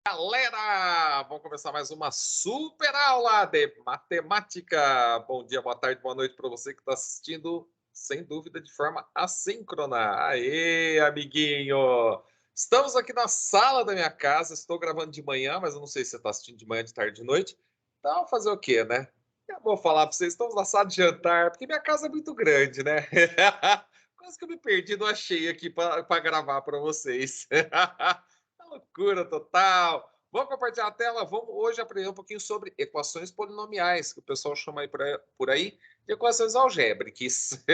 Galera, vamos começar mais uma super aula de matemática. Bom dia, boa tarde, boa noite para você que está assistindo, sem dúvida, de forma assíncrona. Aê, amiguinho! Estamos aqui na sala da minha casa. Estou gravando de manhã, mas eu não sei se você está assistindo de manhã, de tarde, de noite. Então, fazer o quê, né? Eu vou falar para vocês, estamos na sala de jantar, porque minha casa é muito grande, né? Quase que eu me perdi, não achei aqui para gravar para vocês. Loucura total. Vamos compartilhar a tela. Vamos hoje aprender um pouquinho sobre equações polinomiais, que o pessoal chama aí por aí de equações algébricas.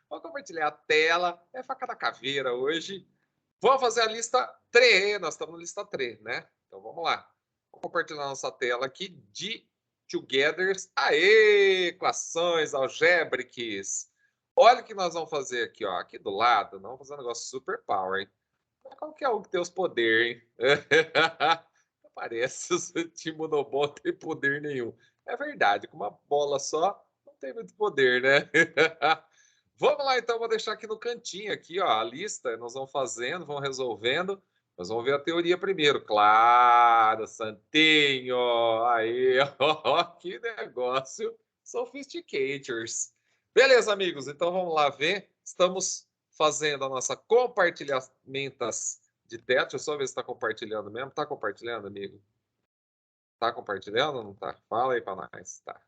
Vamos compartilhar a tela. É faca da caveira hoje. Vamos fazer a lista 3. Nós estamos na lista 3, né? Então vamos lá. Vou compartilhar nossa tela aqui de Togethers. Aê! Equações algébricas. Olha o que nós vamos fazer aqui, ó. Aqui do lado. Nós vamos fazer um negócio super power, hein? Qualquer um que tem os poderes, hein? Parece, o time Monobol não tem poder nenhum. É verdade, com uma bola só, não tem muito poder, né? Vamos lá, então, vou deixar aqui no cantinho, aqui, ó, a lista, nós vamos fazendo, vamos resolvendo. Nós vamos ver a teoria primeiro. Claro, Santinho! Aí, ó, que negócio sophisticators. Beleza, amigos, então vamos lá ver. Estamos fazendo a nossa compartilhamentas de teto. Deixa eu só ver se está compartilhando mesmo. Está compartilhando, amigo? Está compartilhando ou não está? Fala aí para nós. Tá.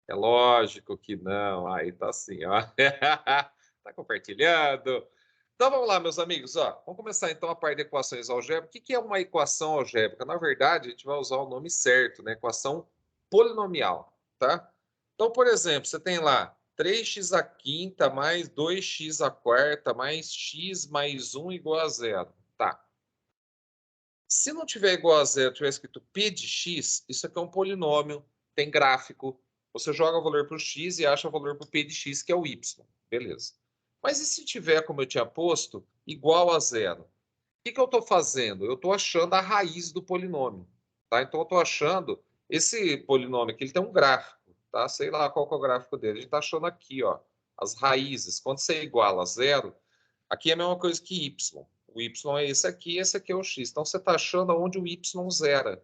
É lógico que não. Aí tá assim, ó. Está compartilhando. Então vamos lá, meus amigos. Ó, vamos começar então a parte de equações algébricas. O que é uma equação algébrica? Na verdade, a gente vai usar o nome certo, né? Equação polinomial, tá? Então, por exemplo, você tem lá 3x à quinta mais 2x à quarta mais x mais 1 igual a zero. Tá. Se não tiver igual a zero, tiver escrito p de x, isso aqui é um polinômio, tem gráfico. Você joga o valor para o x e acha o valor para o p de x, que é o y. Beleza. Mas e se tiver, como eu tinha posto, igual a zero? O que eu estou fazendo? Eu estou achando a raiz do polinômio. Tá? Então, eu estou achando esse polinômio aqui, ele tem um gráfico. Tá? Sei lá qual que é o gráfico dele. A gente está achando aqui, ó, as raízes. Quando você iguala a zero, aqui é a mesma coisa que y. O y é esse aqui é o x. Então, você está achando aonde o y zera.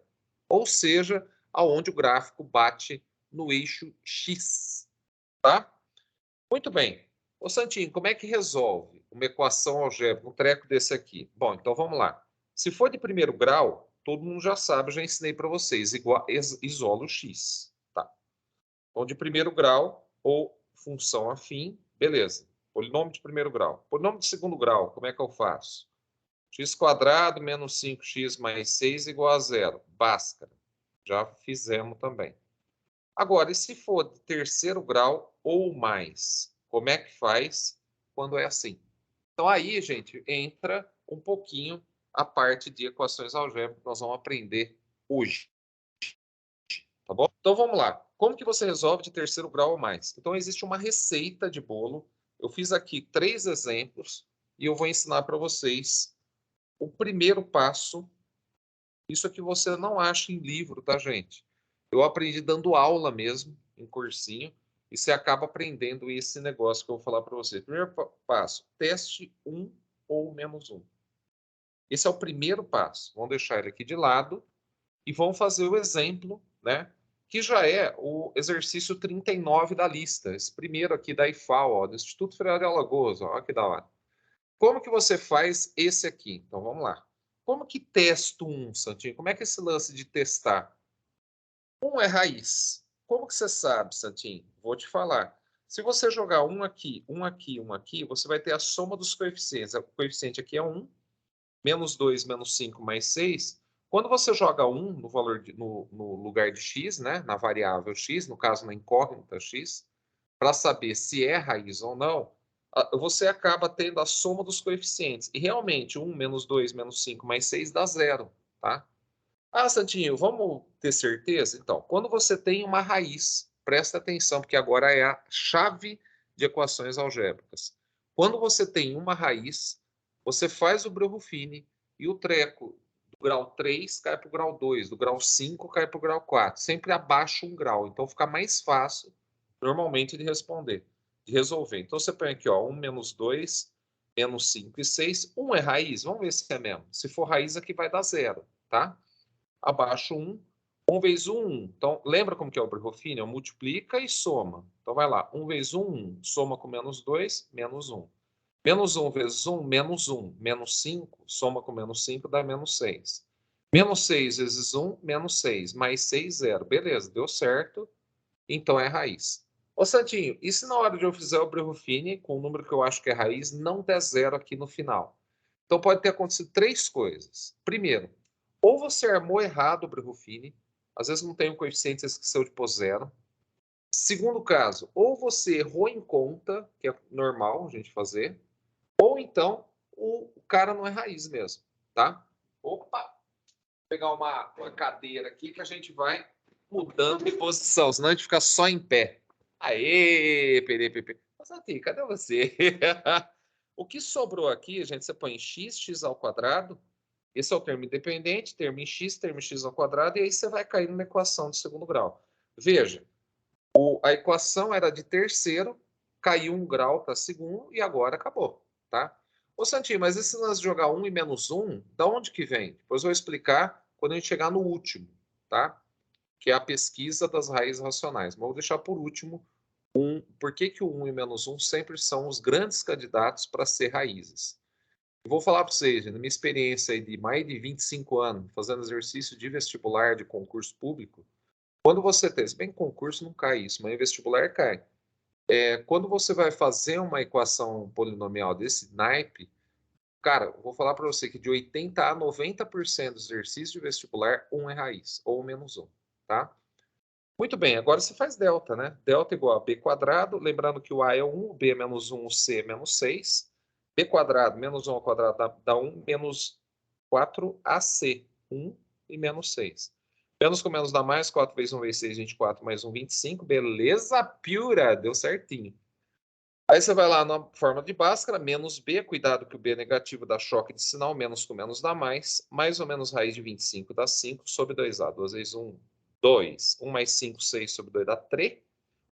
Ou seja, aonde o gráfico bate no eixo x. Tá? Muito bem. Ô, Santinho, como é que resolve uma equação algébrica, um treco desse aqui? Bom, então vamos lá. Se for de primeiro grau, todo mundo já sabe, já ensinei para vocês, isola o x. Tá? Então, de primeiro grau, ou função afim, beleza. Polinômio de primeiro grau. Polinômio de segundo grau, como é que eu faço? X² menos 5x mais 6 igual a zero. Bhaskara. Já fizemos também. Agora, e se for de terceiro grau ou mais? Como é que faz quando é assim? Então, aí, gente, entra um pouquinho a parte de equações algébricas que nós vamos aprender hoje. Tá bom? Então, vamos lá. Como que você resolve de terceiro grau ou mais? Então, existe uma receita de bolo. Eu fiz aqui 3 exemplos e eu vou ensinar para vocês o primeiro passo. Isso aqui você não acha em livro, tá, gente? Eu aprendi dando aula mesmo, em cursinho, e você acaba aprendendo esse negócio que eu vou falar para você. Primeiro passo, teste 1 ou menos 1. Esse é o primeiro passo. Vamos deixar ele aqui de lado e vamos fazer o exemplo, né? Que já é o exercício 39 da lista. Esse primeiro aqui da IFAO, ó, do Instituto Federal de Alagoas. Ó, olha que da hora. Como que você faz esse aqui? Então, vamos lá. Como que testo 1, Santinho? Como é que é esse lance de testar? 1 é raiz. Como que você sabe, Santinho? Vou te falar. Se você jogar 1 aqui, 1 aqui, 1 aqui, você vai ter a soma dos coeficientes. O coeficiente aqui é 1, menos 2, menos 5, mais 6. Quando você joga 1 no, no lugar de x, né, na variável x, no caso na incógnita x, para saber se é raiz ou não, você acaba tendo a soma dos coeficientes. E realmente, 1 menos 2 menos 5 mais 6 dá zero. Tá? Ah, Santinho, vamos ter certeza? Então, quando você tem uma raiz, presta atenção, porque agora é a chave de equações algébricas. Quando você tem uma raiz, você faz o Breuer-Ruffini e o treco do grau 3 cai para o grau 2, do grau 5 cai para o grau 4, sempre abaixo um grau. Então, fica mais fácil, normalmente, de responder, de resolver. Então, você põe aqui, ó, 1 menos 2, menos 5 e 6. 1 é raiz? Vamos ver se é mesmo. Se for raiz, aqui vai dar zero, tá? abaixo 1. 1 vezes 1, 1. Então, lembra como que é o Birhoffini? Multiplica e soma. Então, vai lá. 1 vezes 1, 1. Soma com menos 2, menos 1. Menos 1 vezes 1, menos 1. Menos 5, soma com menos 5, dá menos 6. Menos 6 vezes 1, menos 6. Mais 6, 0. Beleza, deu certo. Então, é raiz. Ô, Santinho, e se na hora de eu fizer o Birhoffini, com o número que eu acho que é raiz, não der 0 aqui no final? Então, pode ter acontecido 3 coisas. Primeiro, ou você armou errado o Birhoffini, às vezes não tem um coeficiente, você esqueceu de pôr 0. Segundo caso, ou você errou em conta, que é normal a gente fazer, ou então o cara não é raiz mesmo, tá? Opa! Vou pegar uma cadeira aqui que a gente vai mudando de posição, senão a gente fica só em pé. Aê, perepepe. Santinho, cadê você? O que sobrou aqui, gente, você põe x ao quadrado. Esse é o termo independente, termo em x ao quadrado, e aí você vai cair numa equação de segundo grau. Veja, a equação era de terceiro, caiu 1 grau para segundo, e agora acabou, tá? Ô, Santinho, mas esse lance de jogar 1 e menos 1, da onde que vem? Depois eu vou explicar quando a gente chegar no último, tá? Que é a pesquisa das raízes racionais. Mas vou deixar por último por que que o 1 e menos 1 sempre são os grandes candidatos para ser raízes. Eu vou falar para vocês, na minha experiência de mais de 25 anos, fazendo exercício de vestibular, de concurso público, quando você tem, se bem que concurso não cai isso, mas em vestibular cai. Quando você vai fazer uma equação polinomial desse naipe, cara, eu vou falar para você que de 80 a 90% dos exercícios de vestibular, 1 é raiz, ou menos 1, tá? Muito bem, agora você faz delta, né? Delta igual a b quadrado, lembrando que o a é 1, o b é menos 1, o c é menos 6. B quadrado menos 1 ao quadrado dá 1, menos 4ac, 1 e menos 6. Menos com menos dá mais, 4 vezes 1 vezes 6, 24, mais 1, 25. Beleza, piura, deu certinho. Aí você vai lá na forma de Bhaskara, menos b, cuidado que o b é negativo dá choque de sinal, menos com menos dá mais ou menos raiz de 25 dá 5, sobre 2a, 2 vezes 1, 2. 1 mais 5, 6 sobre 2 dá 3.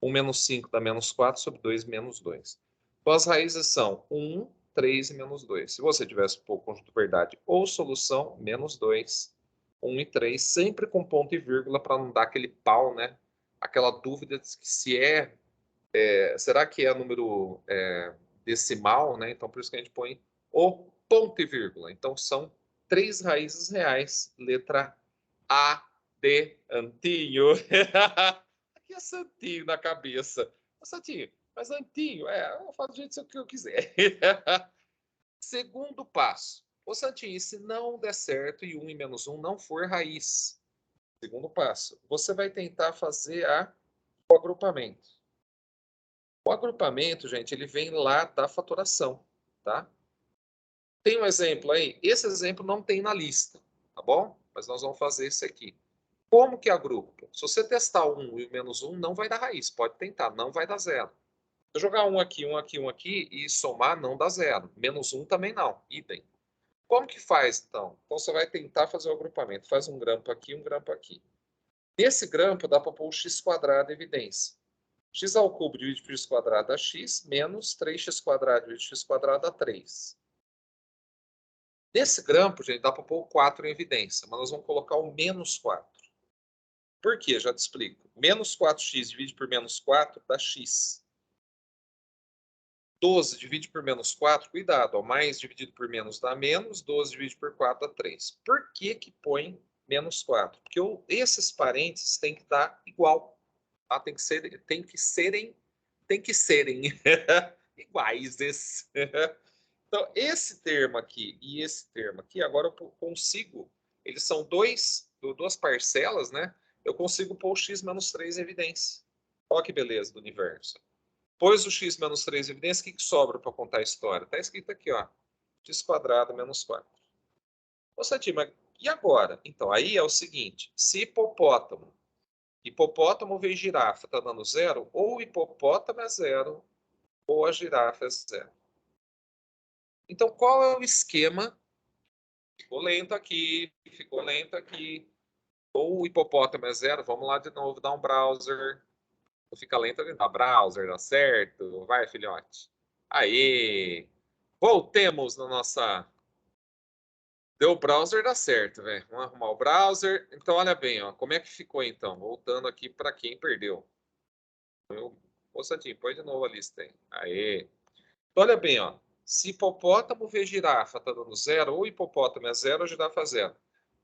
1 menos 5 dá menos 4 sobre 2, menos 2. Então as raízes são 1, 3 e menos 2. Se você tivesse pôr o conjunto verdade ou solução, menos 2, 1 e 3, sempre com ponto e vírgula para não dar aquele pau, né? Aquela dúvida de se será que é número decimal, né? Então, por isso que a gente põe o ponto e vírgula. Então, são 3 raízes reais. Letra A de Antinho. Aqui é Santinho na cabeça. Santinho, mas Antinho, eu faço do jeito que eu quiser. Segundo passo. Ô, Santinho, se não der certo e 1 e menos 1 não for raiz, segundo passo, você vai tentar fazer o agrupamento. O agrupamento, gente, ele vem lá da fatoração, tá? Tem um exemplo aí? Esse exemplo não tem na lista, tá bom? Mas nós vamos fazer esse aqui. Como que agrupa? Se você testar 1 e o menos 1, não vai dar raiz. Pode tentar, não vai dar zero. Se eu jogar 1 aqui, 1 aqui, 1 aqui e somar, não dá zero. Menos 1 também não, idem. Como que faz, então? Então você vai tentar fazer o agrupamento. Faz um grampo aqui, um grampo aqui. Nesse grampo dá para pôr o x² em evidência. X ao cubo dividido por x² dá x, menos 3x² dividido por x² dá 3. Nesse grampo, gente, dá para pôr o 4 em evidência, mas nós vamos colocar o menos 4. Por quê? Já te explico. Menos 4x dividido por menos 4 dá x. 12 dividido por menos 4, cuidado, ó, mais dividido por menos dá menos, 12 dividido por 4 dá 3. Por que que põe menos 4? Porque esses parênteses têm que dar igual. Tá? Tem que serem iguais. Então, esse termo aqui e esse termo aqui, agora eu consigo, eles são duas parcelas, né? Eu consigo pôr o x menos 3 em evidência. Olha que beleza do universo. Pôs o x menos 3 em evidência, o que sobra para contar a história? Está escrito aqui, ó, x² menos 4. Ô, Santinho, mas e agora? Então, aí é o seguinte, se hipopótamo vezes girafa está dando zero, ou o hipopótamo é zero, ou a girafa é zero. Então, qual é o esquema? Ficou lento aqui. Ou o hipopótamo é zero, vamos lá de novo, dar um browser. Fica lento ali, dá browser, dá certo. Vai, filhote. Aí. Voltemos na nossa Deu o browser, dá certo, velho. Vamos arrumar o browser. Então, olha bem, ó, como é que ficou, então? Voltando aqui para quem perdeu. Ô, Santinho, põe de novo a lista aí. Aê. Então, olha bem, ó. Se hipopótamo vê girafa tá dando zero, ou hipopótamo é zero, ou girafa é zero.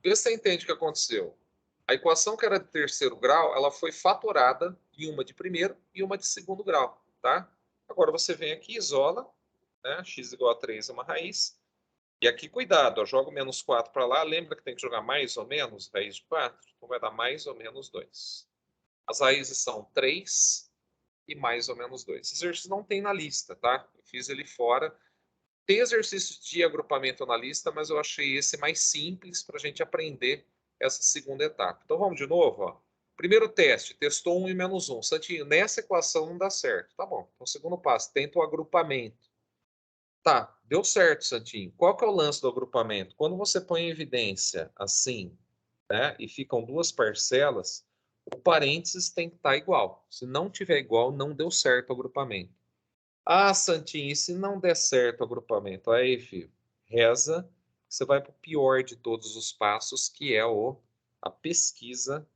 Vê se você entende o que aconteceu. A equação que era de terceiro grau, ela foi fatorada em uma de primeiro e uma de segundo grau, tá? Agora você vem aqui e isola, né? X igual a 3 é uma raiz. E aqui, cuidado, ó, joga o menos 4 para lá. Lembra que tem que jogar mais ou menos raiz de 4? Então vai dar mais ou menos 2. As raízes são 3 e mais ou menos 2. Esse exercício não tem na lista, tá? Eu fiz ele fora. Tem exercício de agrupamento na lista, mas eu achei esse mais simples para a gente aprender essa segunda etapa. Então vamos de novo, ó. Primeiro teste, testou 1 e menos 1. Santinho, nessa equação não dá certo. Tá bom. Então, segundo passo, tenta o agrupamento. Tá, deu certo, Santinho. Qual que é o lance do agrupamento? Quando você põe em evidência assim, né, e ficam duas parcelas, o parênteses tem que estar igual. Se não tiver igual, não deu certo o agrupamento. Ah, Santinho, e se não der certo o agrupamento? Aí, filho, reza, você vai para o pior de todos os passos, que é a pesquisa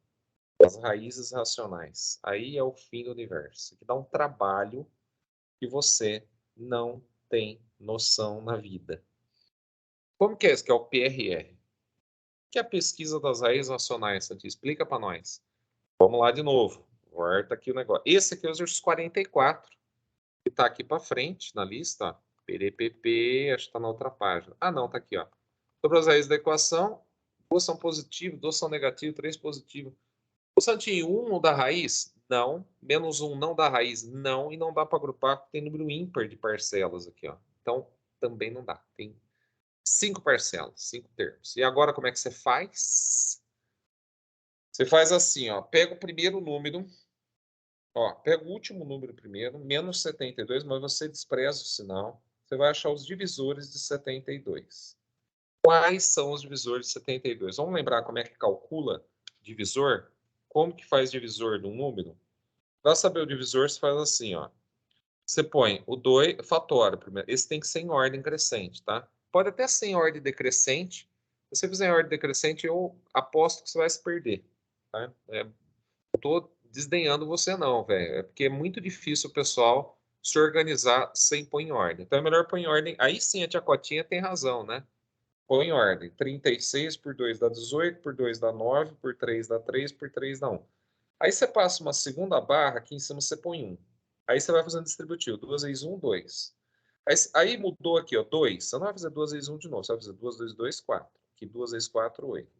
das raízes racionais. Aí é o fim do universo, que dá um trabalho que você não tem noção na vida. Como que é isso? Que é o PRR? Que é a pesquisa das raízes racionais, Santinho? Explica para nós. Vamos lá de novo. Volta aqui o negócio. Esse aqui é o exercício 44. Que está aqui para frente na lista, ó. PRPP, acho que está na outra página. Ah, não, está aqui, ó. Sobre as raízes da equação, duas são positivas, duas são negativas, três positivas. O Santinho, 1 não dá raiz? Não. Menos 1 não dá raiz? Não. E não dá para agrupar, porque tem número ímpar de parcelas aqui, ó. Então, também não dá. Tem 5 parcelas, 5 termos. E agora, como é que você faz? Você faz assim, ó. Pega o primeiro número, ó, pega o último número primeiro, menos 72, mas você despreza o sinal. Você vai achar os divisores de 72. Quais são os divisores de 72? Vamos lembrar como é que calcula divisor? Como que faz divisor de um número? Para saber o divisor, você faz assim, ó. Você põe o 2, fatora primeiro. Esse tem que ser em ordem crescente, tá? Pode até ser em ordem decrescente. Se você fizer em ordem decrescente, eu aposto que você vai se perder, tá? Não tô desdenhando você não, velho. É porque é muito difícil o pessoal se organizar sem pôr em ordem. Então é melhor pôr em ordem. Aí sim a tia Cotinha tem razão, né? Põe em ordem. 36 por 2 dá 18, por 2 dá 9, por 3 dá 3, por 3 dá 1. Aí você passa uma segunda barra, aqui em cima você põe 1. Aí você vai fazendo distributivo. 2 vezes 1, 2. Aí mudou aqui, ó, 2. Você não vai fazer 2 vezes 1 de novo. Você vai fazer 2 vezes 2, 4. Aqui 2 vezes 4, 8.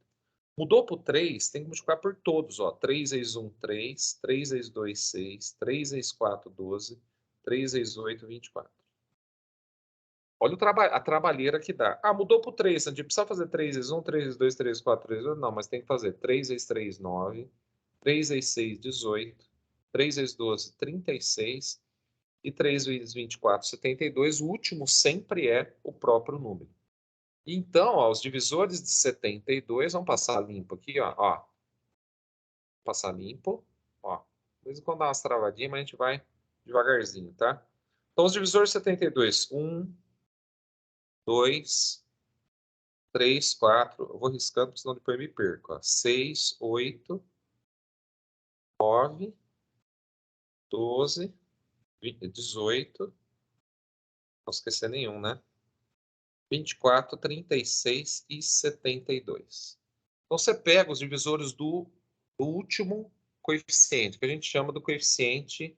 Mudou para o 3, tem que multiplicar por todos. Ó. 3 vezes 1, 3. 3 vezes 2, 6. 3 vezes 4, 12. 3 vezes 8, 24. Olha a trabalheira que dá. Ah, mudou para o 3. A gente precisa fazer 3 vezes 1, 3 vezes 2, 3 vezes 4, 3 vezes 8. Não, mas tem que fazer 3 vezes 3, 9. 3 vezes 6, 18. 3 vezes 12, 36. E 3 vezes 24, 72. O último sempre é o próprio número. Então, ó, os divisores de 72, vamos passar limpo aqui, ó. Passar limpo, ó. De vez em quando dá umas travadinhas, mas a gente vai devagarzinho, tá? Então, os divisores de 72, 1, 2, 3, 4, eu vou riscando, porque senão depois eu me perco, ó. 6, 8, 9, 12, 18, não vou esquecer nenhum, né? 24, 36 e 72. Então, você pega os divisores do último coeficiente, que a gente chama do coeficiente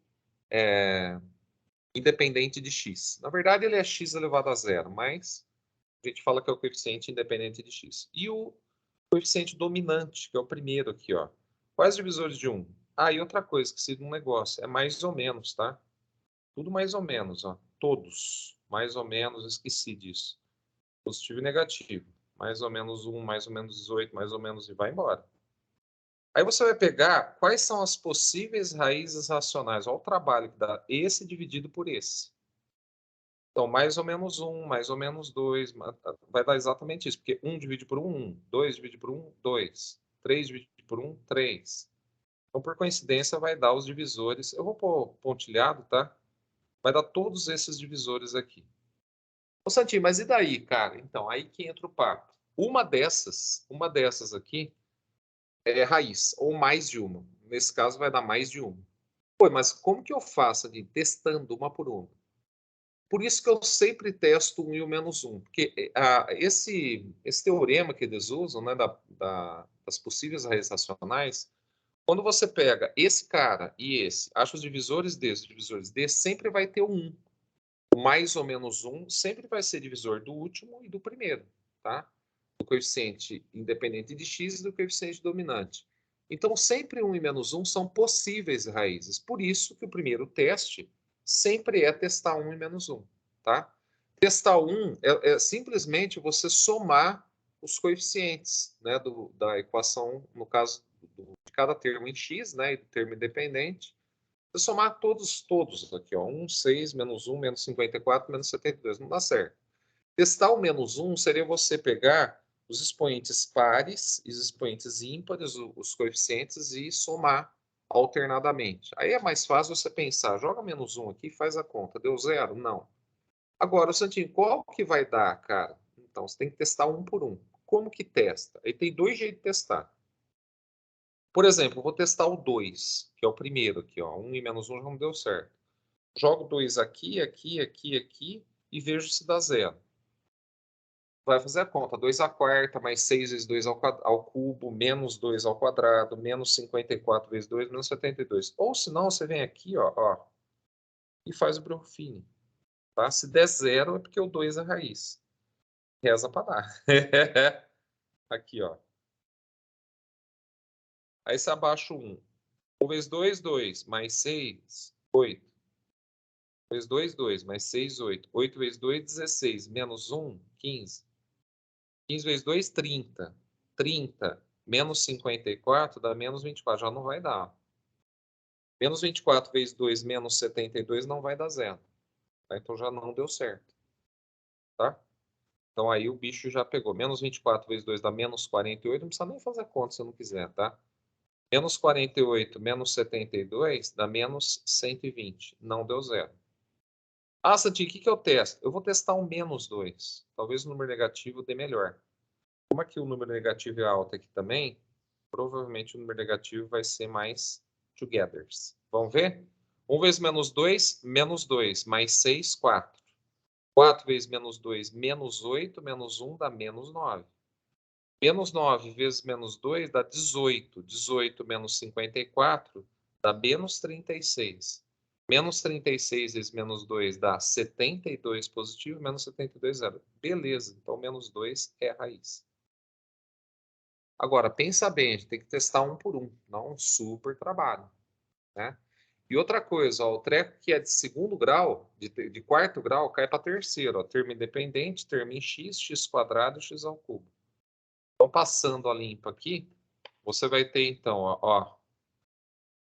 independente de x. Na verdade, ele é x elevado a zero, mas a gente fala que é o coeficiente independente de x. E o coeficiente dominante, que é o primeiro aqui, ó. Quais divisores de 1? Ah, e outra coisa, que siga um negócio, é mais ou menos, tá? Tudo mais ou menos, ó. Todos, mais ou menos, esqueci disso. Positivo e negativo. Mais ou menos 1, mais ou menos 18, mais ou menos, e vai embora. Aí você vai pegar quais são as possíveis raízes racionais. Olha o trabalho que dá esse dividido por esse. Então, mais ou menos 1, mais ou menos 2, vai dar exatamente isso. Porque 1 divide por 1, 1. 2 divide por 1, 2. 3 divide por 1, 3. Então, por coincidência, vai dar os divisores. Eu vou pôr pontilhado, tá? Vai dar todos esses divisores aqui. Ô, Santinho, mas e daí, cara? Então, aí que entra o papo. uma dessas aqui é raiz, ou mais de uma. Nesse caso vai dar mais de uma. Pô, mas como que eu faço ali, testando uma por uma? Por isso que eu sempre testo 1 e o menos 1, porque esse teorema que eles usam, né, das possíveis raízes racionais, quando você pega esse cara e esse, acha os divisores desse, sempre vai ter um 1. O mais ou menos 1 sempre vai ser divisor do último e do primeiro, tá? Do coeficiente independente de x e do coeficiente dominante. Então, sempre 1 e menos 1 são possíveis raízes. Por isso que o primeiro teste sempre é testar 1 e menos 1, tá? Testar 1 é simplesmente você somar os coeficientes, né, da equação, no caso de cada termo em x, né, e do termo independente. Se somar todos aqui, ó, 1, 6, menos 1, menos 54, menos 72, não dá certo. Testar o menos 1 seria você pegar os expoentes pares e os expoentes ímpares, os coeficientes, e somar alternadamente. Aí é mais fácil você pensar, joga menos 1 aqui e faz a conta. Deu 0? Não. Agora, Santinho, qual que vai dar, cara? Então, você tem que testar um por um. Como que testa? Aí tem dois jeitos de testar. Por exemplo, eu vou testar o 2, que é o primeiro aqui, ó. 1 e menos 1 já não deu certo. Jogo 2 aqui, aqui, aqui, aqui e vejo se dá 0. Vai fazer a conta. 2 à quarta mais 6 vezes 2 ao cubo, menos 2 ao quadrado, menos 54 vezes 2, menos 72. Ou se não, você vem aqui, ó, e faz o Broffini. Tá? Se der 0, é porque o 2 é raiz. Reza para dar. Aqui, ó. Aí você abaixa o 1. 1 vezes 2, 2. Mais 6, 8. 1 vezes 2, 2. Mais 6, 8. 8 vezes 2, 16. Menos 1, 15. 15 vezes 2, 30. 30 menos 54 dá menos 24. Já não vai dar. Menos 24 vezes 2 menos 72 não vai dar 0. Tá? Então já não deu certo. Tá? Então aí o bicho já pegou. Menos 24 vezes 2 dá menos 48. Não precisa nem fazer conta se não quiser, tá? Menos 48 menos 72 dá menos 120. Não deu 0. Ah, Santinho, o que eu testo? Eu vou testar um menos 2. Talvez o número negativo dê melhor. Como aqui o número negativo é alto aqui também, provavelmente o número negativo vai ser mais togethers. Vamos ver? 1 vezes menos 2, menos 2. Mais 6, 4. 4 vezes menos 2, menos 8. Menos 1 dá menos 9. Menos 9 vezes menos 2 dá 18. 18 menos 54 dá menos 36. Menos 36 vezes menos 2 dá 72 positivo, menos 72 zero. Beleza, então menos 2 é a raiz. Agora, pensa bem, a gente tem que testar um por um, não um super trabalho, né? E outra coisa, ó, o treco que é de segundo grau, de quarto grau, cai para terceiro, ó, termo independente, termo em x, x quadrado e x ao cubo. Então, passando a limpo aqui, você vai ter, então, ó,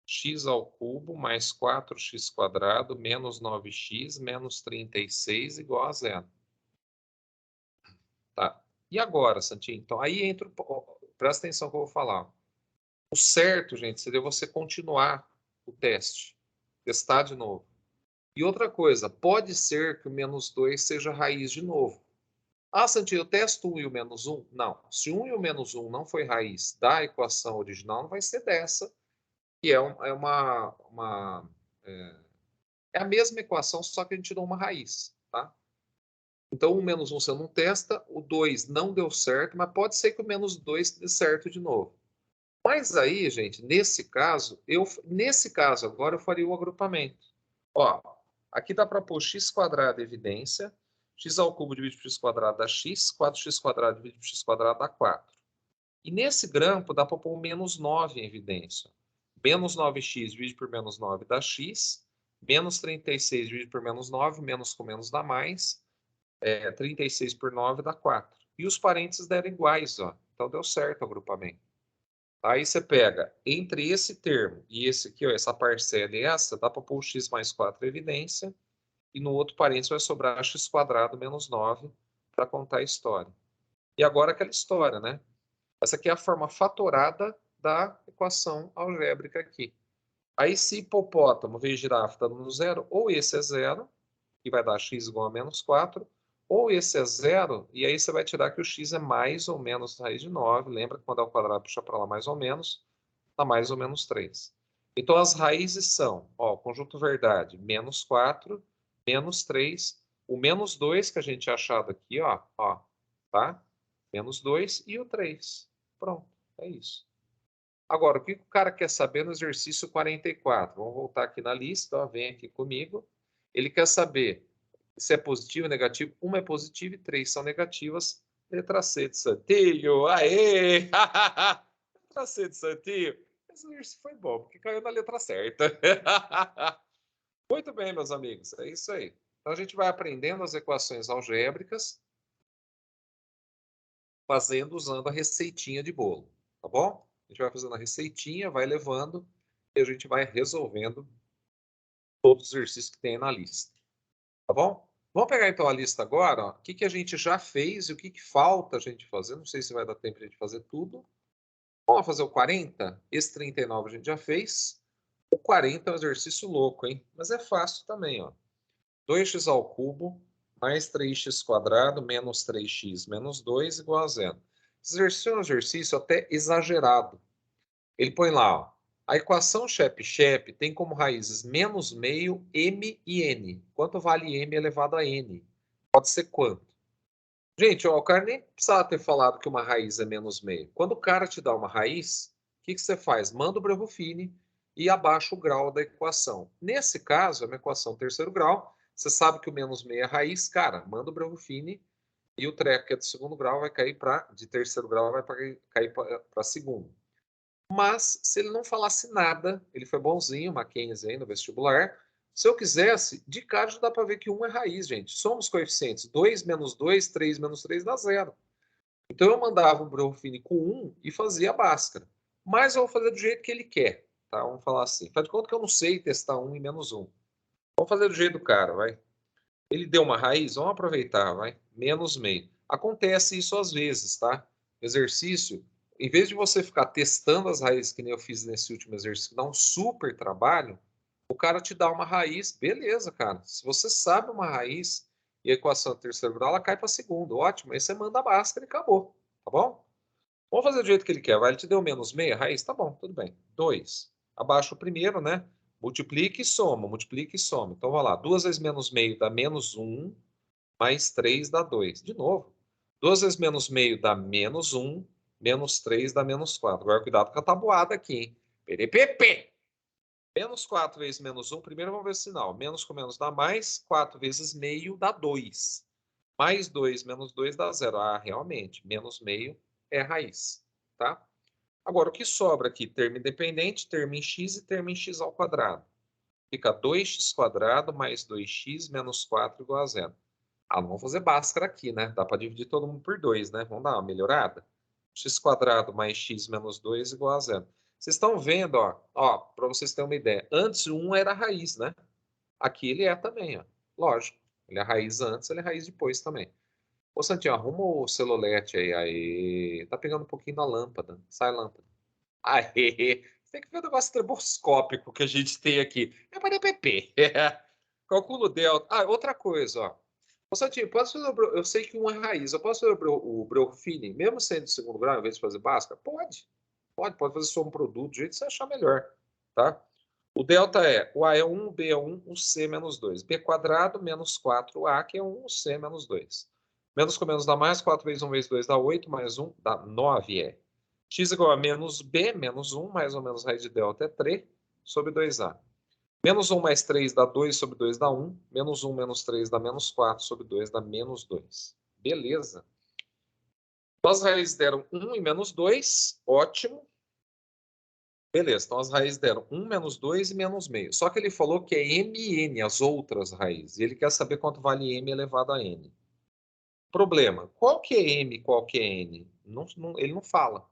x ao cubo mais 4x quadrado menos 9x menos 36 igual a 0. Tá? E agora, Santinho? Então, aí entra, presta atenção que eu vou falar. O certo, gente, seria você continuar o teste. Testar de novo. E outra coisa, pode ser que o menos 2 seja raiz de novo. Ah, Santinho, eu testo 1 e o menos 1? Não. Se 1 e o menos 1 não foi raiz da equação original, não vai ser dessa, que é a mesma equação, só que a gente tirou uma raiz, tá? Então, o menos 1 você não testa, o 2 não deu certo, mas pode ser que o menos 2 dê certo de novo. Mas aí, gente, nesse caso agora eu faria o agrupamento. Ó, aqui dá para pôr x quadrado evidência, x ao cubo dividido por x quadrado dá x, 4x quadrado dividido por x quadrado dá 4. E nesse grampo dá para pôr menos 9 em evidência. Menos 9x dividido por menos 9 dá x, menos 36 dividido por menos 9, menos com menos dá mais, 36 por 9 dá 4. E os parênteses deram iguais, ó. Então deu certo o agrupamento. Aí você pega entre esse termo e esse aqui, ó, essa parcela e essa, dá para pôr o x mais 4 em evidência, e no outro parênteses vai sobrar x quadrado menos 9 para contar a história. E agora aquela história, né? Essa aqui é a forma fatorada da equação algébrica aqui. Aí se hipopótamo vezes girafa está dando 0, ou esse é 0, que vai dar x igual a menos 4, ou esse é zero, e aí você vai tirar que o x é mais ou menos raiz de 9. Lembra que quando é ao quadrado, puxa para lá mais ou menos, dá mais ou menos 3. Então, as raízes são, ó, conjunto verdade, menos 4, menos 3, o menos 2 que a gente tinha achado aqui, ó, tá? Menos 2 e o 3. Pronto, é isso. Agora, o que o cara quer saber no exercício 44? Vamos voltar aqui na lista, ó, vem aqui comigo. Ele quer saber se é positivo ou negativo. Uma é positiva e 3 são negativas. Letra C de Santinho. Aê! Letra C de Santinho. Esse exercício foi bom, porque caiu na letra certa. Muito bem, meus amigos. É isso aí. Então, a gente vai aprendendo as equações algébricas, usando a receitinha de bolo. Tá bom? A gente vai fazendo a receitinha, vai levando e a gente vai resolvendo todos os exercícios que tem na lista. Tá bom? Vamos pegar então a lista agora, ó. O que a gente já fez e o que falta a gente fazer. Não sei se vai dar tempo de a gente fazer tudo. Vamos fazer o 40? Esse 39 a gente já fez. O 40 é um exercício louco, hein? Mas é fácil também, ó. 2x ao cubo mais 3x quadrado menos 3x menos 2 igual a zero. Esse exercício é um exercício até exagerado. Ele põe lá, ó, a equação Cheb-Cheb tem como raízes menos meio, m e n. Quanto vale m elevado a n? Pode ser quanto? Gente, ó, o cara nem precisava ter falado que uma raiz é menos meio. Quando o cara te dá uma raiz, o que você faz? Manda o Breuer-Fini e abaixa o grau da equação. Nesse caso, é uma equação terceiro grau. Você sabe que o menos meio é raiz, cara, manda o Breuer-Fini e o treco que é de segundo grau vai cair para, de terceiro grau vai cair para segundo. Mas, se ele não falasse nada, ele foi bonzinho, Mackenzie aí no vestibular. Se eu quisesse, de cara já dá para ver que 1 é raiz, gente. Somos coeficientes. 2 menos 2, 3 menos 3 dá 0. Então eu mandava o Breuer-Fini com 1 e fazia a Bhaskara. Mas eu vou fazer do jeito que ele quer. Tá? Vamos falar assim. Faz de conta que eu não sei testar 1 e menos 1. Vamos fazer do jeito do cara, vai. Ele deu uma raiz, vamos aproveitar, vai. Menos meio. Acontece isso às vezes, tá? Exercício, em vez de você ficar testando as raízes, que nem eu fiz nesse último exercício, dá um super trabalho, o cara te dá uma raiz, beleza, cara. Se você sabe uma raiz e a equação do terceiro grau, ela cai para segundo. Ótimo, aí você manda a Bhaskara e acabou, tá bom? Vamos fazer do jeito que ele quer, vai. Ele te deu menos meia raiz? Tá bom, tudo bem. 2. Abaixa o primeiro, né? Multiplica e soma, multiplica e soma. Então, vai lá. 2 vezes menos meio dá menos 1, mais 3 dá 2. De novo. 2 vezes menos meio dá menos 1, menos 3 dá menos 4. Agora, cuidado com a tabuada aqui, hein? PDPP! Menos 4 vezes menos 1, primeiro vamos ver o sinal. Menos com menos dá mais, 4 vezes meio dá 2. Mais 2 menos 2 dá 0. Ah, realmente, menos meio é raiz, tá? Agora, o que sobra aqui? Termo independente, termo em x e termo em x ao quadrado. Fica 2x quadrado mais 2x menos 4 igual a 0. Ah, não vamos fazer Bhaskara aqui, né? Dá para dividir todo mundo por 2, né? Vamos dar uma melhorada? X quadrado mais x menos 2 igual a 0. Vocês estão vendo, ó, para vocês terem uma ideia. Antes o 1 era a raiz, né? Aqui ele é também, ó. Lógico. Ele é raiz antes, ele é raiz depois também. Ô, Santinho, arruma o celulete aí. Aí. Tá pegando um pouquinho da lâmpada. Sai a lâmpada. Aê! Tem que ver o negócio estroboscópico que a gente tem aqui. É para DPP. Calculo delta. Ah, outra coisa, ó. Ô, Santinho, posso fazer eu sei que uma é raiz. Eu posso fazer o Breuer-Fini, mesmo sendo de segundo grau, em vez de fazer Bhaskara? Pode. Pode fazer só um produto, do jeito que você achar melhor. Tá? O delta é, o A é 1, o B é 1, o C é menos 2. B quadrado menos 4A, que é 1, o C é menos 2. Menos com menos dá mais, 4 vezes 1 vezes 2 dá 8, mais 1 dá 9, é. X igual a menos B, menos 1, mais ou menos raiz de delta é 3, sobre 2A. Menos 1 mais 3 dá 2, sobre 2 dá 1. Menos 1 menos 3 dá menos 4, sobre 2 dá menos 2. Beleza. Então, as raízes deram 1 e menos 2, ótimo. Beleza, então as raízes deram 1 menos 2 e menos meio. Só que ele falou que é m e n, as outras raízes. E ele quer saber quanto vale m elevado a n. Problema, qual que é m e qual que é n? Ele não fala.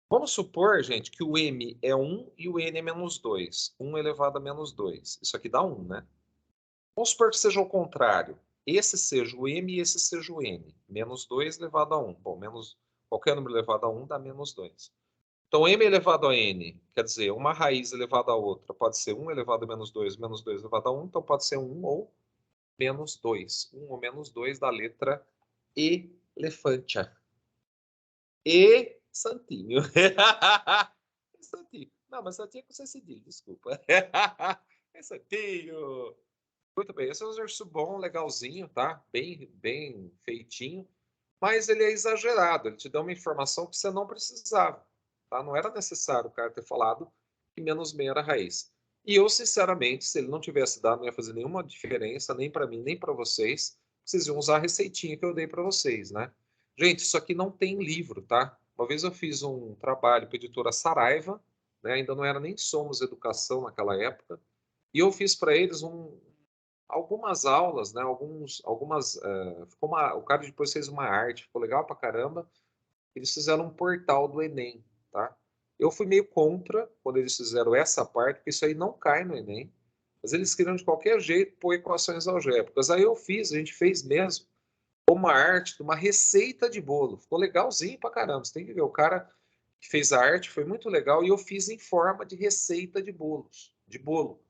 Vamos supor, gente, que o m é 1 e o n é menos 2. 1 elevado a menos 2. Isso aqui dá 1, né? Vamos supor que seja o contrário. Esse seja o m e esse seja o n. Menos 2 elevado a 1. Bom, qualquer número elevado a 1 dá menos 2. Então, m elevado a n, quer dizer, uma raiz elevada a outra, pode ser 1 elevado a menos 2 elevado a 1, então pode ser 1 ou menos 2. 1 ou menos 2 da letra elefante. E santinho. Santinho. Não, mas santinho é com C cedilha, desculpa. É santinho. Muito bem, esse é um exercício bom, legalzinho, tá? Bem feitinho. Mas ele é exagerado, ele te dá uma informação que você não precisava, tá? Não era necessário o cara ter falado que menos meia era raiz. E eu, sinceramente, se ele não tivesse dado, não ia fazer nenhuma diferença, nem para mim, nem para vocês. Vocês iam usar a receitinha que eu dei para vocês, né? Gente, isso aqui não tem livro, tá? Uma vez eu fiz um trabalho para a editora Saraiva, né? Ainda não era nem Somos Educação naquela época, e eu fiz para eles algumas aulas, né? O cara depois fez uma arte, ficou legal pra caramba. Eles fizeram um portal do Enem, tá? Eu fui meio contra quando eles fizeram essa parte, porque isso aí não cai no Enem. Mas eles queriam de qualquer jeito pôr equações algébricas. Aí a gente fez mesmo uma arte de uma receita de bolo. Ficou legalzinho pra caramba. Você tem que ver, o cara que fez a arte foi muito legal e eu fiz em forma de receita de bolos, de bolo.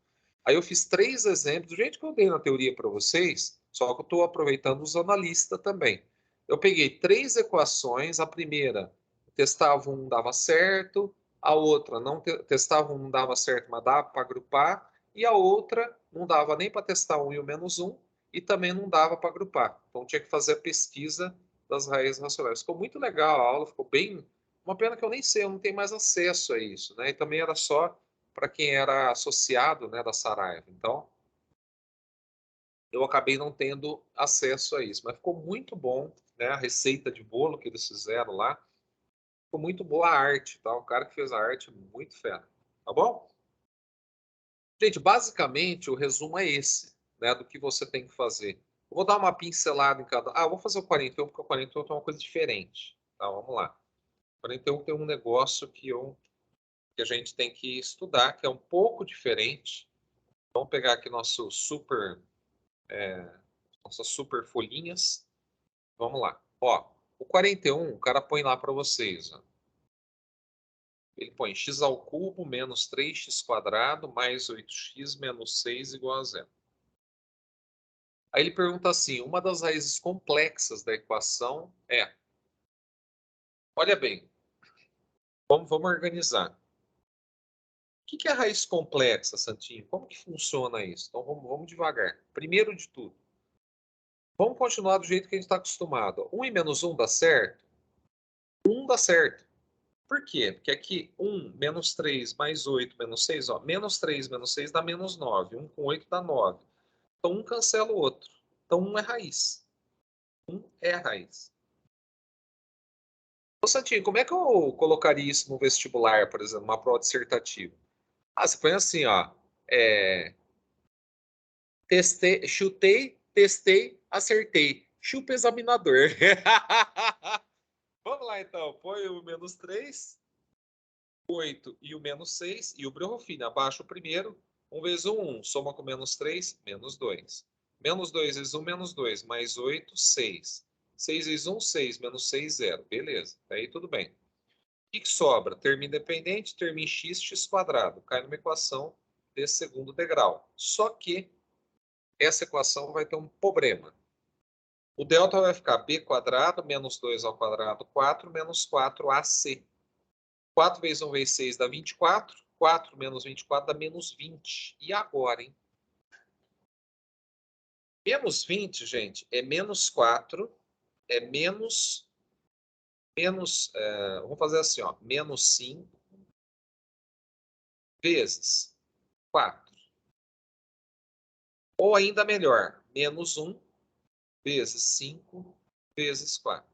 Aí eu fiz 3 exemplos, do jeito que eu dei na teoria para vocês, só que eu estou aproveitando usando a lista também. Eu peguei 3 equações, a primeira testava um, dava certo, a outra não testava um, não dava certo, mas dava para agrupar, e a outra não dava nem para testar um e o menos um, e também não dava para agrupar. Então tinha que fazer a pesquisa das raízes racionais. Ficou muito legal a aula, ficou bem. Uma pena que eu nem sei, eu não tenho mais acesso a isso, né? E também era só para quem era associado, né, da Saraiva. Então, eu acabei não tendo acesso a isso. Mas ficou muito bom, né? A receita de bolo que eles fizeram lá. Ficou muito boa a arte, tá? O cara que fez a arte, muito fera. Tá bom? Gente, basicamente, o resumo é esse, né? Do que você tem que fazer. Eu vou dar uma pincelada em cada... Ah, eu vou fazer o 41, porque o 41 tem uma coisa diferente. Tá, vamos lá. O 41 tem um negócio que a gente tem que estudar, que é um pouco diferente. Vamos pegar aqui nossas super folhinhas. Vamos lá. Ó, o 41, o cara põe lá para vocês. Ó. Ele põe x ao cubo menos 3x quadrado mais 8x menos 6 igual a zero. Aí ele pergunta assim, uma das raízes complexas da equação é... Olha bem, vamos organizar. O que é a raiz complexa, Santinho? Como que funciona isso? Então vamos devagar. Primeiro de tudo, vamos continuar do jeito que a gente está acostumado. 1 e menos 1 dá certo? 1 dá certo. Por quê? Porque aqui 1 menos 3 mais 8 menos 6, ó, menos 3 menos 6 dá menos 9. 1 com 8 dá 9. Então um cancela o outro. Então 1 é raiz. 1 é a raiz. Ô Santinho, como é que eu colocaria isso no vestibular, por exemplo, uma prova dissertativa? Ah, você põe assim, ó. Chutei, testei, acertei. Chupa examinador. Vamos lá então. Põe o menos 3, 8 e o menos 6 e o Brerofini. Abaixa o primeiro. 1 vezes 1, 1. Soma com menos 3, menos 2. Menos 2 vezes 1, menos 2. Mais 8, 6. 6 vezes 1, 6. Menos 6, 0. Beleza. Aí tudo bem. O que sobra? Termo independente, termo em x, x quadrado. Cai numa equação de segundo degrau. Só que essa equação vai ter um problema. O delta vai ficar b quadrado menos 2 ao quadrado, 4, menos 4ac. 4 vezes 1 vezes 6 dá 24. 4 menos 24 dá menos 20. E agora, hein? Menos 20, gente, é menos 4, é vamos fazer assim, ó, menos 5 vezes 4. Ou ainda melhor, menos 1 vezes 5 vezes 4.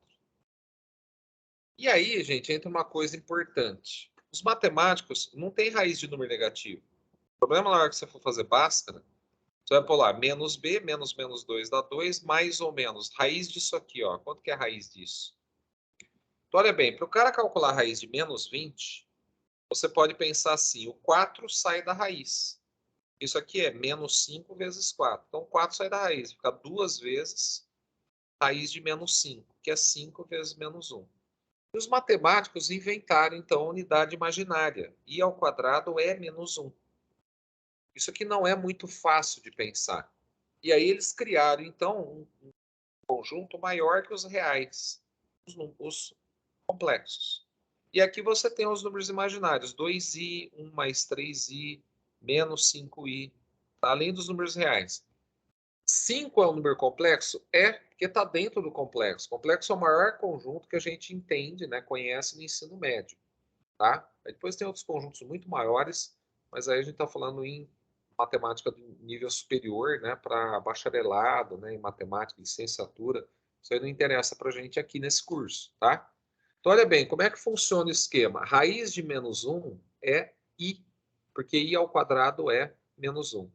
E aí, gente, entra uma coisa importante. Os matemáticos não têm raiz de número negativo. O problema na hora que você for fazer Bhaskara, você vai pôr lá menos b, menos menos 2 dá 2, mais ou menos. Raiz disso aqui, ó. Quanto que é a raiz disso? Então, olha bem, para o cara calcular a raiz de menos 20, você pode pensar assim, o 4 sai da raiz. Isso aqui é menos 5 vezes 4. Então, 4 sai da raiz, fica 2 vezes raiz de menos 5, que é 5 vezes menos 1. E os matemáticos inventaram, então, a unidade imaginária. I ao quadrado é menos 1. Isso aqui não é muito fácil de pensar. E aí eles criaram, então, um conjunto maior que os reais, os complexos. E aqui você tem os números imaginários, 2i, 1 mais 3i, menos 5i, além dos números reais. 5 é um número complexo? É, porque está dentro do complexo. O complexo é o maior conjunto que a gente entende, né, conhece no ensino médio. Tá? Aí depois tem outros conjuntos muito maiores, mas aí a gente está falando em matemática do nível superior, né, para bacharelado, né, em matemática, licenciatura. Isso aí não interessa para a gente aqui nesse curso, tá? Então, olha bem, como é que funciona o esquema? Raiz de menos 1 é i, porque i ao quadrado é menos 1.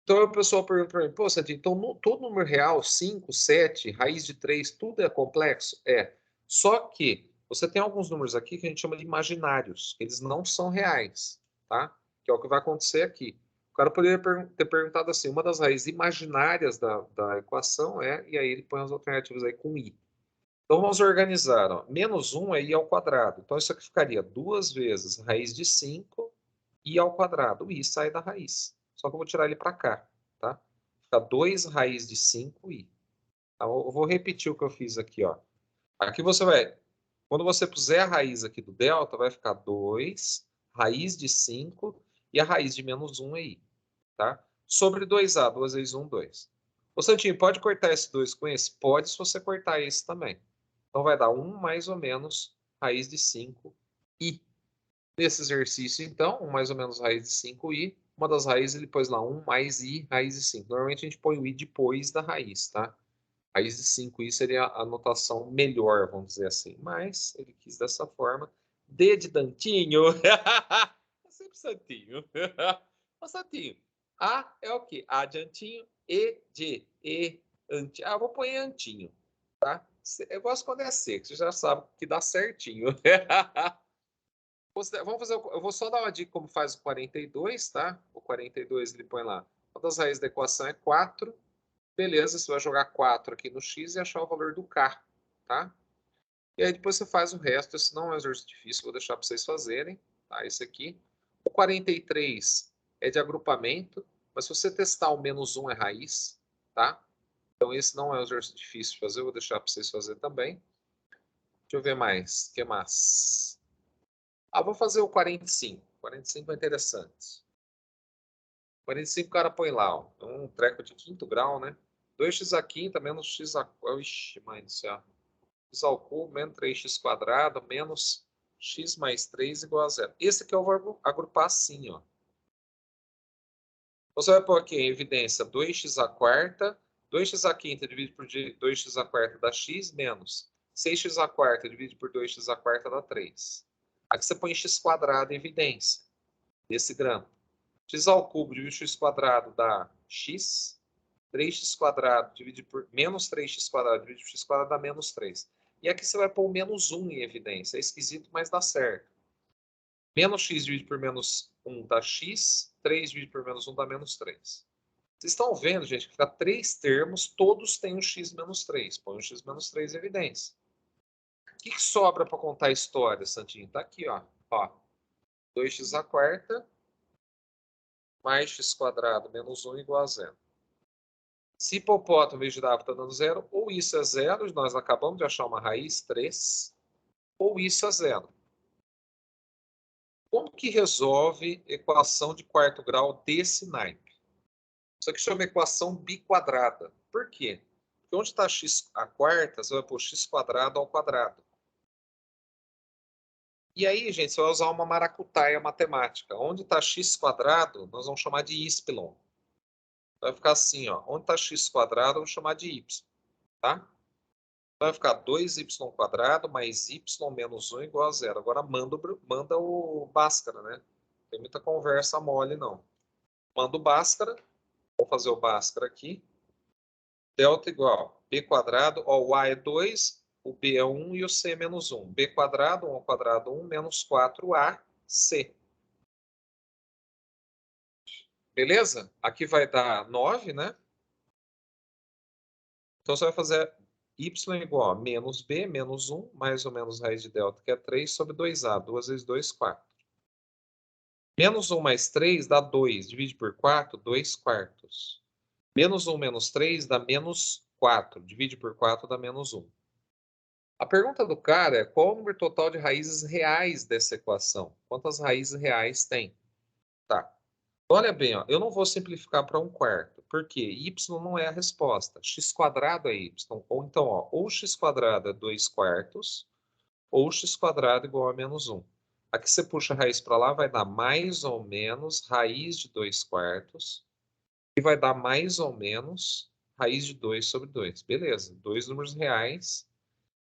Então, o pessoal pergunta para mim, pô, Santinho, então todo número real, 5, 7, raiz de 3, tudo é complexo? É. Só que você tem alguns números aqui que a gente chama de imaginários, que eles não são reais, tá? Que é o que vai acontecer aqui. O cara poderia ter perguntado assim, uma das raízes imaginárias da equação é, e aí ele põe as alternativas aí com i. Então, vamos organizar, ó. Menos 1 é i ao quadrado. Então, isso aqui ficaria 2 vezes raiz de 5, i ao quadrado. O i sai da raiz. Só que eu vou tirar ele para cá, tá? Fica 2 raiz de 5i. Tá? Eu vou repetir o que eu fiz aqui, ó. Aqui você vai... Quando você puser a raiz aqui do delta, vai ficar 2 raiz de 5 e a raiz de menos 1 é i, tá? Sobre 2a, 2 vezes 1, 2. Ô, Santinho, pode cortar esse 2 com esse? Pode, se você cortar esse também. Então, vai dar 1 mais ou menos raiz de 5i. Nesse exercício, então, 1 mais ou menos raiz de 5i. Uma das raízes ele pôs lá 1 mais i raiz de 5. Normalmente a gente põe o i depois da raiz, tá? Raiz de 5i seria a notação melhor, vamos dizer assim. Mas ele quis dessa forma. D de Dantinho. É sempre Santinho. Ô, Santinho. A é o quê? A de Antinho. E de Antinho. Ah, eu vou pôr Antinho, tá? Eu gosto quando é seco, você já sabe que dá certinho. Vamos fazer, eu vou só dar uma dica como faz o 42, tá? O 42 ele põe lá. Uma das raízes da equação é 4. Beleza, você vai jogar 4 aqui no x e achar o valor do k, tá? E aí depois você faz o resto. Esse não é um exercício difícil, vou deixar para vocês fazerem, tá? Esse aqui. O 43 é de agrupamento, mas se você testar o menos 1 é raiz, tá? Então esse não é um exercício difícil de fazer, eu vou deixar para vocês fazerem também. Deixa eu ver mais. O que mais? Ah, vou fazer o 45. 45 é interessante. 45 o cara põe lá, ó. Um treco de quinto grau, né? 2x à quinta menos x a... Ixi, mãe do céu. X ao cubo menos 3x quadrado menos x mais 3 igual a zero. Esse aqui eu vou agrupar assim, ó. Você vai pôr aqui em evidência 2x à quarta. 2x à quinta dividido por 2x à quarta dá x menos 6x à quarta dividido por 2x à quarta dá 3. Aqui você põe x quadrado em evidência, desse grampo. X ao cubo dividido por x quadrado dá x. 3x quadrado dividido por menos 3x quadrado dividido por x quadrado dá menos 3. E aqui você vai pôr o menos 1 em evidência. É esquisito, mas dá certo. Menos x dividido por menos 1 dá x. 3 dividido por menos 1 dá menos 3. Vocês estão vendo, gente, que fica 3 termos, todos têm o x menos 3. Põe o x menos 3 em evidência. O que sobra para contar a história, Santinho? Está aqui, ó. 2x à quarta mais x quadrado menos 1 igual a zero. Se hipopótamo e girafa está dando zero, ou isso é zero, nós acabamos de achar uma raiz, 3, ou isso é zero. Como que resolve equação de quarto grau desse naipe? Isso aqui chama equação biquadrada. Por quê? Porque onde está x a quarta, você vai pôr x quadrado ao quadrado. E aí, gente, você vai usar uma maracutaia matemática. Onde está x quadrado, nós vamos chamar de y. Vai ficar assim, ó. Onde está x quadrado, vamos chamar de y. Tá? Vai ficar 2y quadrado mais y menos 1 igual a zero. Agora manda o Bhaskara, né? Não tem muita conversa mole, não. Manda o Bhaskara. Vou fazer o Bhaskara aqui. Delta igual b quadrado. Ó, o a é 2, o b é 1 e o c é menos 1. b quadrado, 1 ao quadrado, 1, menos 4ac. Beleza? Aqui vai dar 9, né? Então você vai fazer y igual a menos b, menos 1, mais ou menos raiz de delta, que é 3, sobre 2a. 2 vezes 2, 4. Menos 1 mais 3 dá 2. Divide por 4, 2 quartos. Menos 1 menos 3 dá menos 4. Divide por 4 dá menos 1. A pergunta do cara é qual o número total de raízes reais dessa equação? Quantas raízes reais tem? Tá. Olha bem, ó, eu não vou simplificar para 1/4, porque y não é a resposta. X² é y. Ou então, ó, ou x² é 2/4, ou x² igual a menos 1. Aqui você puxa a raiz para lá, vai dar mais ou menos raiz de 2/4, e vai dar mais ou menos raiz de 2 sobre 2. Beleza, dois números reais,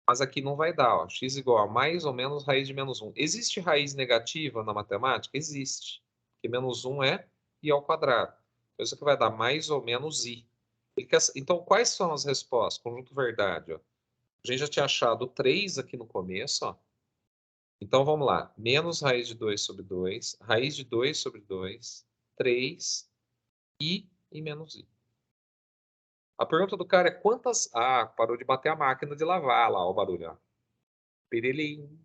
mas aqui não vai dar, ó, x igual a mais ou menos raiz de menos 1. Existe raiz negativa na matemática? Existe, porque menos 1 é i ao quadrado. Então, isso aqui vai dar mais ou menos i. Então, quais são as respostas? Conjunto verdade, ó. A gente já tinha achado 3 aqui no começo, ó. Então, vamos lá. Menos raiz de 2 sobre 2, raiz de 2 sobre 2, 3, i e menos i. A pergunta do cara é quantas... Ah, parou de bater a máquina de lavar lá, ó, o barulho, ó. Pirilim.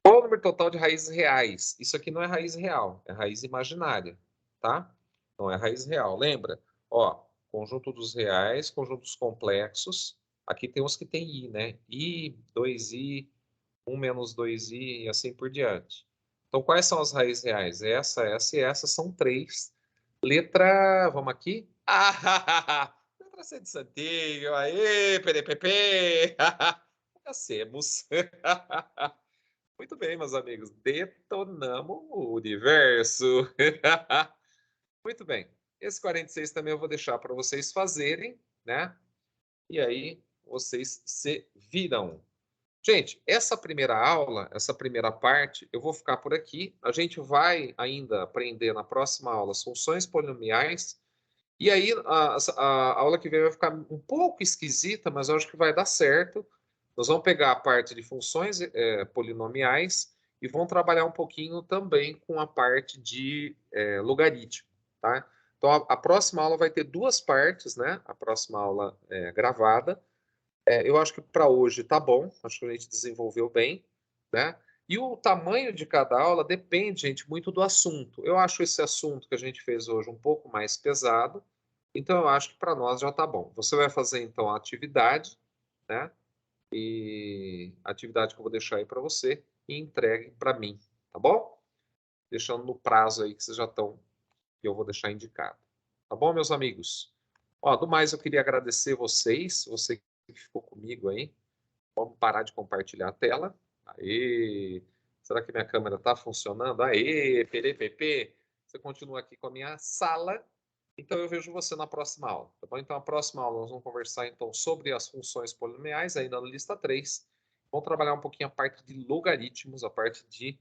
Qual o número total de raízes reais? Isso aqui não é raiz real, é raiz imaginária, tá? Não é raiz real. Lembra? Ó, conjunto dos reais, conjuntos complexos. Aqui tem uns que tem i, né? I, 2i, 1 menos 2i e assim por diante. Então, quais são as raízes reais? Essa e essa são 3. Letra... Vamos aqui? Ah, letra C de Santinho. Aê, PDPP. Cacemos. Muito bem, meus amigos. Detonamos o universo. Muito bem. Esse 46 também eu vou deixar para vocês fazerem, né? E aí vocês se viram. Gente, essa primeira aula, essa primeira parte, eu vou ficar por aqui. A gente vai ainda aprender na próxima aula as funções polinomiais. E aí a aula que vem vai ficar um pouco esquisita, mas eu acho que vai dar certo. Nós vamos pegar a parte de funções polinomiais e vamos trabalhar um pouquinho também com a parte de logaritmo, tá? Então, a próxima aula vai ter 2 partes, né? A próxima aula gravada. Eu acho que para hoje tá bom, acho que a gente desenvolveu bem, né? E o tamanho de cada aula depende, gente, muito do assunto. Eu acho esse assunto que a gente fez hoje um pouco mais pesado, então eu acho que para nós já tá bom. Você vai fazer então a atividade, né? E a atividade que eu vou deixar aí para você e entregue para mim, tá bom? Deixando no prazo aí que vocês já estão, que eu vou deixar indicado. Tá bom, meus amigos? Ó, do mais, eu queria agradecer vocês, você que ficou comigo aí. Vamos parar de compartilhar a tela. Aê! Será que minha câmera está funcionando? Aê, PDPP! Você continua aqui com a minha sala. Então eu vejo você na próxima aula, tá bom? Então a próxima aula nós vamos conversar então sobre as funções polinomiais, ainda na lista 3. Vamos trabalhar um pouquinho a parte de logaritmos, a parte de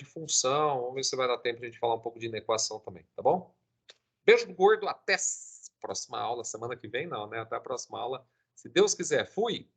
função. Vamos ver se vai dar tempo de a gente falar um pouco de inequação também, tá bom? Beijo do gordo, até a próxima aula, semana que vem não, né? Até a próxima aula, se Deus quiser. Fui!